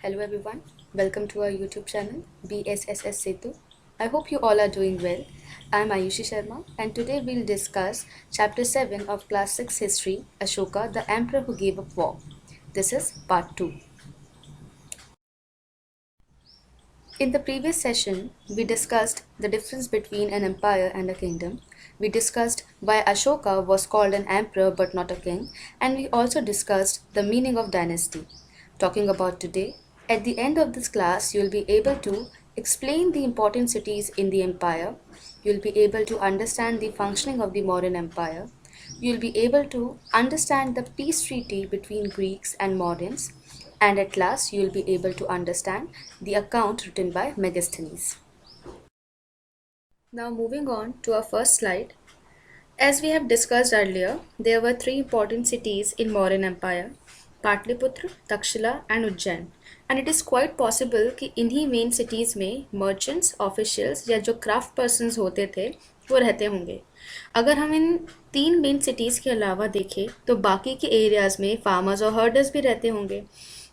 Hello everyone, welcome to our YouTube channel BSSS Setu. I hope you all are doing well. I am Ayushi Sharma and today we'll discuss Chapter 7 of Class 6 History, Ashoka, the Emperor who gave up war. This is Part 2. In the previous session, we discussed the difference between an empire and a kingdom. We discussed why Ashoka was called an emperor but not a king, and we also discussed the meaning of dynasty. Talking about today, at the end of this class, you'll be able to explain the important cities in the empire, you'll be able to understand the functioning of the Mauryan Empire, you'll be able to understand the peace treaty between Greeks and Mauryans, and at last you'll be able to understand the account written by Megasthenes. Now moving on to our first slide. As we have discussed earlier, there were three important cities in Mauryan Empire, Patliputra, Takshila and Ujjain. And it is quite possible कि इन्हीं main cities में merchants, officials या जो craft persons होते थे वो रहते होंगे. अगर हम इन तीन मेन सिटीज़ के अलावा देखें तो बाकी के एरियाज़ में फार्मर्स और हर्डर्स भी रहते होंगे,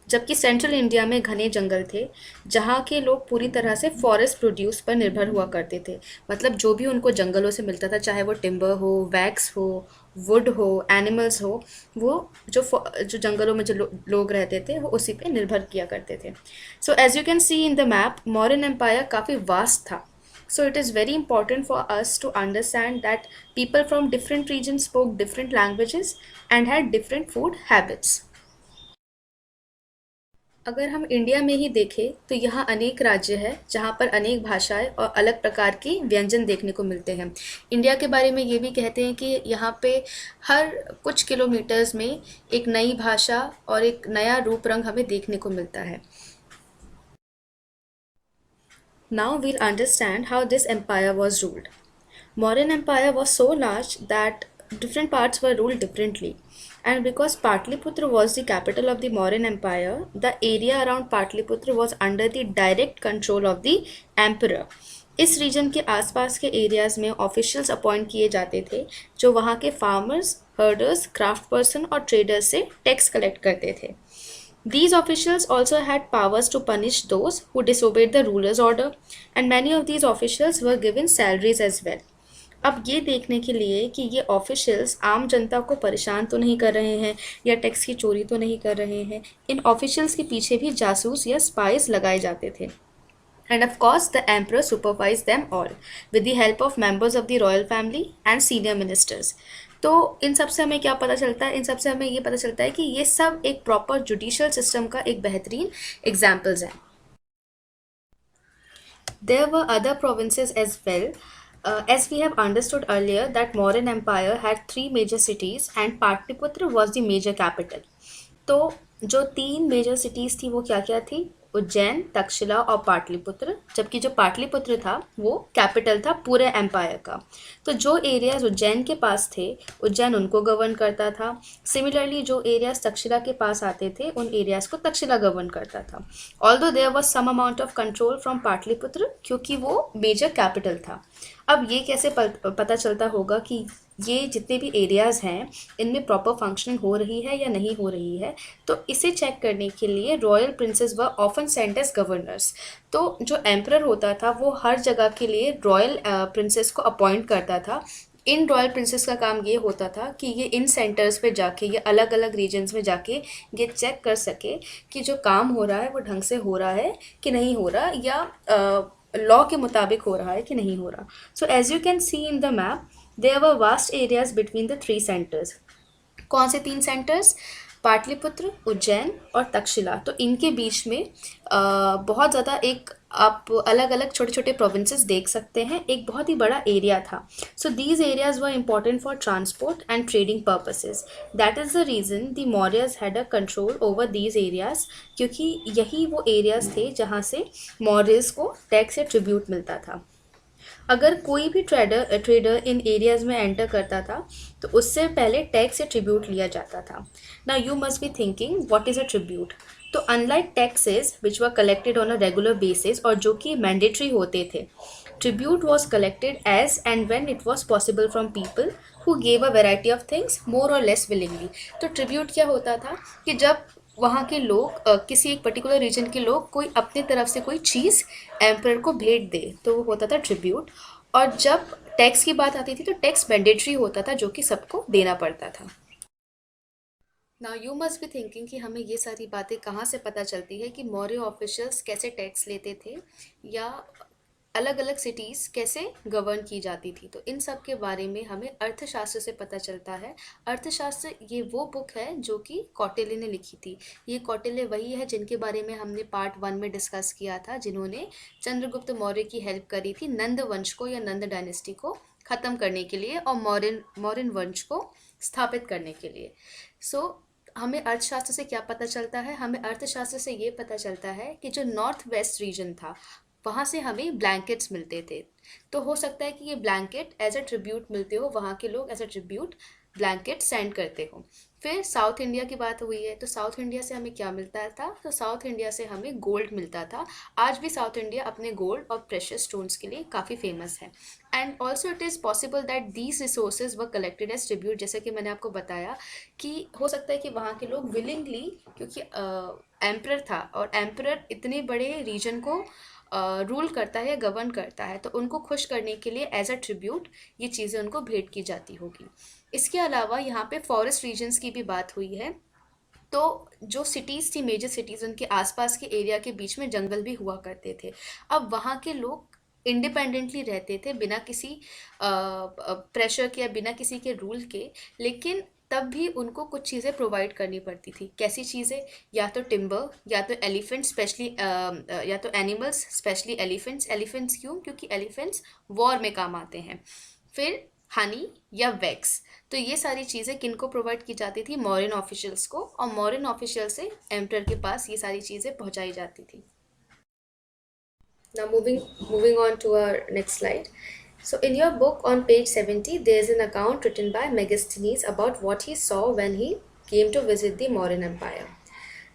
जबकि सेंट्रल इंडिया में घने जंगल थे जहाँ के लोग पूरी तरह से फॉरेस्ट प्रोड्यूस पर निर्भर हुआ करते थे. मतलब जो भी उनको जंगलों से मिलता था, चाहे वो टिम्बर हो, वैक्स हो, वुड हो, एनिमल्स हो, वो जो जंगलों में जो लोग रहते थे वो उसी पे निर्भर किया करते थे. So as you can see in the map, Mauryan empire काफ़ी वास्ट था. So it is very important for us to understand that people from different regions spoke different languages and had different food habits. अगर हम India में ही देखें तो यहाँ अनेक राज्य है जहाँ पर अनेक भाषाएं और अलग प्रकार की व्यंजन देखने को मिलते हैं. इंडिया के बारे में ये भी कहते हैं कि यहाँ पे हर कुछ किलोमीटर्स में एक नई भाषा और एक नया रूप रंग हमें देखने को मिलता है. Now we'll understand how this empire was ruled. Mauryan Empire was so large that different parts were ruled differently. And because Patliputra was the capital of the Mauryan Empire, the area around Patliputra was under the direct control of the emperor. इस reason के आसपास के areas में officials appoint किए जाते थे जो वहाँ के फार्मर्स, हर्डर्स, क्राफ्ट पर्सन और ट्रेडर्स से टैक्स कलेक्ट करते थे. These officials also had powers to punish those who disobeyed the ruler's order, and many of these officials were given salaries as well. अब ये देखने के लिए कि ये ऑफिशियल्स आम जनता को परेशान तो नहीं कर रहे हैं या टैक्स की चोरी तो नहीं कर रहे हैं, इन ऑफिशियल्स के पीछे भी जासूस या स्पाइस लगाए जाते थे. And of course, the emperor supervised them all with the help of members of the royal family and senior ministers. तो इन सब से हमें क्या पता चलता है? इन सब से हमें ये पता चलता है कि ये सब एक प्रॉपर जुडिशियल सिस्टम का एक बेहतरीन एग्जाम्पल्स हैं. There were other provinces as well. As we have understood earlier that Mauryan Empire had three major cities and Patliputra was the major capital. तो जो तीन मेजर सिटीज़ थी वो क्या क्या थी? उज्जैन, तक्षशिला और पाटलिपुत्र, जबकि जो पाटलिपुत्र था वो कैपिटल था पूरे एम्पायर का. तो जो एरियाज उज्जैन के पास थे, उज्जैन उनको गवर्न करता था. सिमिलरली जो एरियाज तक्षशिला के पास आते थे उन एरियाज को तक्षशिला गवर्न करता था. Although there was some amount of control from Pataliputra क्योंकि वो मेजर कैपिटल था. अब ये कैसे पता चलता होगा कि ये जितने भी एरियाज़ हैं इनमें प्रॉपर फंक्शनिंग हो रही है या नहीं हो रही है? तो इसे चेक करने के लिए royal princes were often sent as governors. तो जो एम्परर होता था वो हर जगह के लिए रॉयल प्रिंसेस को अपॉइंट करता था. इन रॉयल प्रिंसेस का काम ये होता था कि ये इन सेंटर्स पे जाके, ये अलग अलग रीजन्स में जाके ये चेक कर सके कि जो काम हो रहा है वो ढंग से हो रहा है कि नहीं हो रहा, या लॉ के मुताबिक हो रहा है कि नहीं हो रहा. So as you can see in the map, there were vast areas between the three centers. कौन से तीन सेंटर्स? पाटलिपुत्र, उज्जैन और तक्षशिला. तो इनके बीच में बहुत ज़्यादा एक आप अलग अलग छोटे छोटे प्रोविंसेस देख सकते हैं. एक बहुत ही बड़ा एरिया था. So these areas were important for transport and trading purposes. That is the reason the Mauryas had a control over these areas, क्योंकि यही वो एरियाज थे जहाँ से मौर्यस को टैक्स या ट्रिब्यूट मिलता था. अगर कोई भी ट्रेडर इन एरियाज में एंटर करता था तो उससे पहले टैक्स या ट्रिब्यूट लिया जाता था. Now you must be thinking what is a tribute. तो unlike taxes which were collected on a regular basis और जो कि मैंडेटरी होते थे, tribute was collected as and when it was possible from people who gave a variety of things more or less willingly. तो tribute क्या होता था कि जब वहाँ के लोग किसी एक पर्टिकुलर रीजन के लोग कोई अपनी तरफ से कोई चीज़ एम्परर को भेंट दे तो वो होता था ट्रिब्यूट। और जब टैक्स की बात आती थी तो टैक्स मैंडेटरी होता था जो कि सबको देना पड़ता था। Now you must be thinking कि हमें ये सारी बातें कहाँ से पता चलती है कि मौर्य ऑफिशियल्स कैसे टैक्स लेते थे या अलग अलग सिटीज़ कैसे गवर्न की जाती थी। तो इन सब के बारे में हमें अर्थशास्त्र से पता चलता है। अर्थशास्त्र ये वो बुक है जो कि कौटिल्य ने लिखी थी। ये कौटिल्य वही है जिनके बारे में हमने पार्ट 1 में डिस्कस किया था, जिन्होंने चंद्रगुप्त मौर्य की हेल्प करी थी नंद वंश को या नंद डायनेस्टी को ख़त्म करने के लिए और मौर्यन मौर्यन वंश को स्थापित करने के लिए। सो हमें अर्थशास्त्र से क्या पता चलता है? हमें अर्थशास्त्र से ये पता चलता है कि जो नॉर्थ वेस्ट रीजन था वहाँ से हमें ब्लैंकेट्स मिलते थे। तो हो सकता है कि ये ब्लैंकेट एज अ ट्रिब्यूट मिलते हो, वहाँ के लोग as a tribute blanket send करते हो। फिर साउथ इंडिया की बात हुई है तो साउथ इंडिया से हमें क्या मिलता था? तो साउथ इंडिया से हमें गोल्ड मिलता था। आज भी साउथ इंडिया अपने गोल्ड और प्रेशियस स्टोन्स के लिए काफ़ी फेमस है। And also it is possible that these resources were collected as tribute, जैसे कि मैंने आपको बताया कि हो सकता है कि वहाँ के लोग विलिंगली, क्योंकि एम्परर था और एम्परर इतने बड़े रीजन को रूल करता है या गवर्न करता है तो उनको खुश करने के लिए एज अ ट्रिब्यूट ये चीज़ें उनको भेंट की जाती होगी। इसके अलावा यहाँ पे फॉरेस्ट रीजन्स की भी बात हुई है। तो जो सिटीज़ थी, मेजर सिटीज़, उनके आसपास के एरिया के बीच में जंगल भी हुआ करते थे। अब वहाँ के लोग इंडिपेंडेंटली रहते थे बिना किसी प्रेशर के या बिना किसी के रूल के, लेकिन तब भी उनको कुछ चीज़ें प्रोवाइड करनी पड़ती थी। कैसी चीज़ें? या तो टिम्बर, या तो एलिफेंट स्पेशली, या तो एनिमल्स स्पेशली एलिफेंट्स। एलिफेंट्स क्यों? क्योंकि एलिफेंट्स वॉर में काम आते हैं। फिर हनी या वैक्स। तो ये सारी चीज़ें किनको प्रोवाइड की जाती थी? मॉरियन ऑफिशियल्स को, और मॉरियन ऑफिशियल से एम्परर के पास ये सारी चीज़ें पहुंचाई जाती थी। Now moving on to our next slide. So in your book on page 70, there is an account written by Megasthenes about what he saw when he came to visit the Mauryan Empire.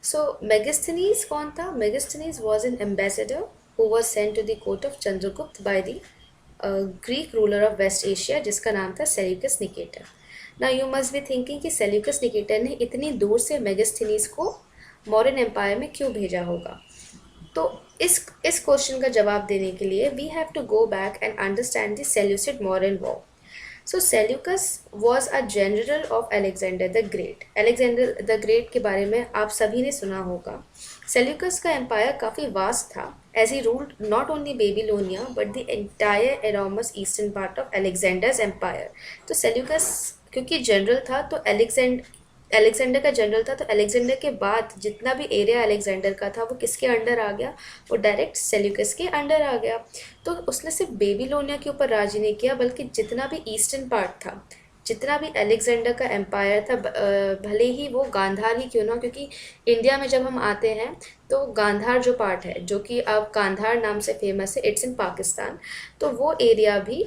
So Megasthenes कौन था? Megasthenes was an ambassador who was sent to the court of Chandragupta by the Greek ruler of West Asia जिसका नाम था Seleucus Nicator. Now you must be thinking कि Seleucus Nicator ने इतनी दूर से Megasthenes को मौर्यन एम्पायर में क्यों भेजा होगा? तो इस क्वेश्चन का जवाब देने के लिए we have to go back and understand the Seleucid Mauryan war. So Seleucus was a general of Alexander the great. Alexander the great के बारे में आप सभी ने सुना होगा। सेल्यूकस का एम्पायर काफ़ी वास्ट था as he ruled not only Babylonia but the entire एरोमस eastern part of Alexander's empire. तो सेल्यूकस क्योंकि जनरल था तो अलेक्जेंडर का जनरल था, तो अलेक्जेंडर के बाद जितना भी एरिया अलेक्जेंडर का था वो किसके अंडर आ गया? वो डायरेक्ट सेल्यूकस के अंडर आ गया। तो उसने सिर्फ बेबीलोनिया के ऊपर राज नहीं किया बल्कि जितना भी ईस्टर्न पार्ट था, जितना भी अलेक्जेंडर का एम्पायर था, भले ही वो गांधार ही क्यों ना, क्योंकि इंडिया में जब हम आते हैं तो गांधार जो पार्ट है जो कि अब गांधार नाम से फेमस है, इट्स इन पाकिस्तान, तो वो एरिया भी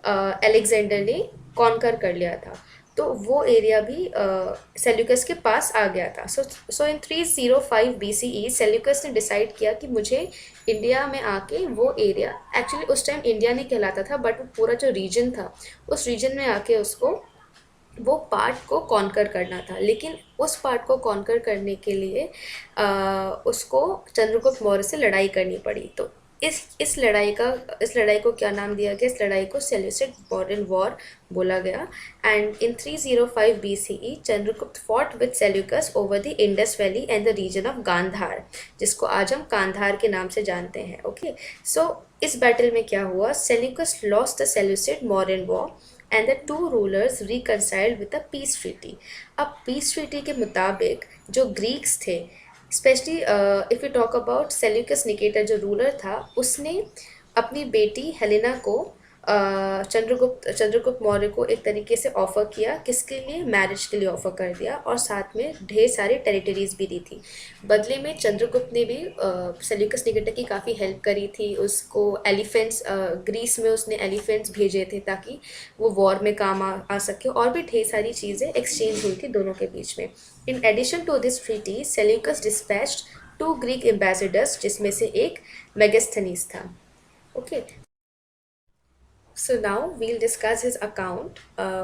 अलेक्जेंडर ने कॉन्कर कर लिया था। तो वो एरिया भी सेल्यूकस के पास आ गया था। सो इन 305 BCE सेल्यूकस ने डिसाइड किया कि मुझे इंडिया में आके वो एरिया, एक्चुअली उस टाइम इंडिया नहीं कहलाता था बट पूरा जो रीजन था उस रीजन में आके उसको वो पार्ट को कॉन्कर करना था। लेकिन उस पार्ट को कॉन्कर करने के लिए उसको चंद्रगुप्त मौर्य से लड़ाई करनी पड़ी। तो इस लड़ाई को क्या नाम दिया गया? इस लड़ाई को सेल्यूसिड मॉर्यन वॉर बोला गया। And in 305 BCE Chandragupta fought with Seleucus over the Indus valley and the region of Gandhara, जिसको आज हम कांधार के नाम से जानते हैं। ओके, सो इस बैटल में क्या हुआ? Seleucus lost the Seleucid Mauryan war and the two rulers reconciled with a peace treaty. अब peace treaty के मुताबिक जो ग्रीक्स थे, specially if you talk about Seleucus Nicator जो रूलर था, उसने अपनी बेटी हेलेना को चंद्रगुप्त मौर्य को एक तरीके से ऑफ़र किया। किसके लिए? मैरिज के लिए ऑफ़र कर दिया और साथ में ढेर सारी टेरिटरीज भी दी थी। बदले में चंद्रगुप्त ने भी सेल्यूकस निकेटर की काफ़ी हेल्प करी थी। उसको एलिफेंट्स, ग्रीस में उसने एलिफेंट्स भेजे थे ताकि वो वॉर में काम आ सके, और भी ढेर सारी चीज़ें एक्सचेंज हुई थी दोनों के बीच में। In addition to this treaty Seleucus dispatched 2 Greek ambassadors जिसमें से एक मेगास्थनीज था। Okay, So now we'll discuss his account,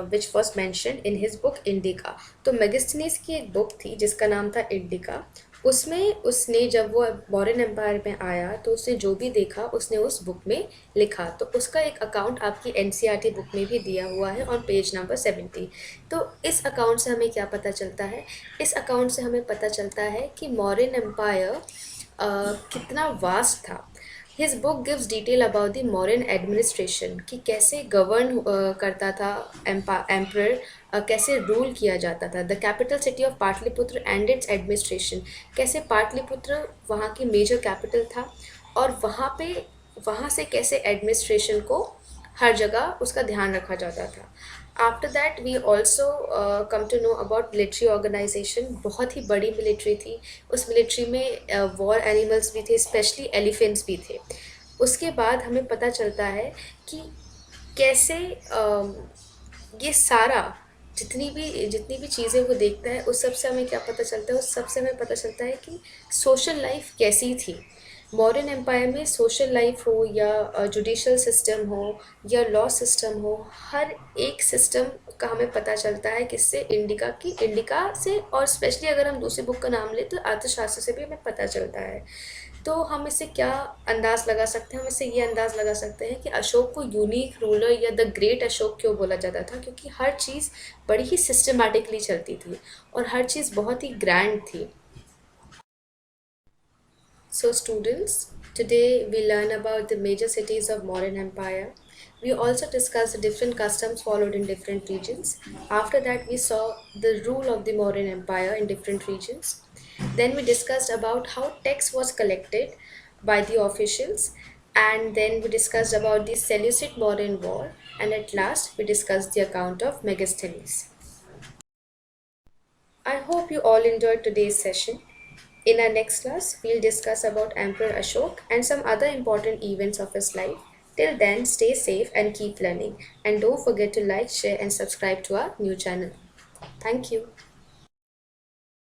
which was mentioned in his book Indica. तो मेगास्थनीज की एक बुक थी जिसका नाम था इंडिका। उसमें उसने जब वो मौर्यन एम्पायर में आया तो उसने जो भी देखा उसने उस बुक में लिखा। तो उसका एक अकाउंट आपकी एनसीईआरटी बुक में भी दिया हुआ है ऑन पेज नंबर 70। तो इस अकाउंट से हमें क्या पता चलता है? इस अकाउंट से हमें पता चलता है कि मौर्यन एम्पायर कितना वास्ट था। His book gives detail about the Mauryan administration कि कैसे गवर्न करता था एम्परर, कैसे रूल किया जाता था। The capital city of Pataliputra and it's administration, कैसे पाटलिपुत्र वहाँ की मेजर कैपिटल था और वहाँ से कैसे एडमिनिस्ट्रेशन को हर जगह उसका ध्यान रखा जाता था। After that we also come to know about military organization. बहुत ही बड़ी मिलिट्री थी। उस मिलिट्री में वॉर एनिमल्स भी थे, स्पेशली एलिफेंट्स भी थे। उसके बाद हमें पता चलता है कि कैसे ये सारा जितनी भी चीज़ें वो देखता है उस सब से हमें क्या पता चलता है? उस सब से हमें पता चलता है कि सोशल लाइफ कैसी थी। मॉडर्न एम्पायर में सोशल लाइफ हो या जुडिशल सिस्टम हो या लॉ सिस्टम हो, हर एक सिस्टम का हमें पता चलता है किससे? इंडिका से। और स्पेशली अगर हम दूसरी बुक का नाम लें तो अर्थशास्त्र से भी हमें पता चलता है। तो हम इससे क्या अंदाज़ लगा सकते हैं? हम इससे ये अंदाज़ लगा सकते हैं कि अशोक को यूनिक रूलर या द ग्रेट अशोक क्यों बोला जाता था, क्योंकि हर चीज़ बड़ी ही सिस्टमैटिकली चलती थी और हर चीज़ बहुत ही ग्रैंड थी। So students, today we learn about the major cities of modern empire. We also discussed the different customs followed in different regions. After that, we saw the rule of the modern empire in different regions. Then we discussed about how text was collected by the officials, and then we discussed about the Seleucid modern war, and at last we discussed the account of Megasthenes. I hope you all enjoyed today's session. In our next class, we'll discuss about Emperor Ashok and some other important events of his life. Till then, stay safe and keep learning. And don't forget to like, share, and subscribe to our new channel. Thank you.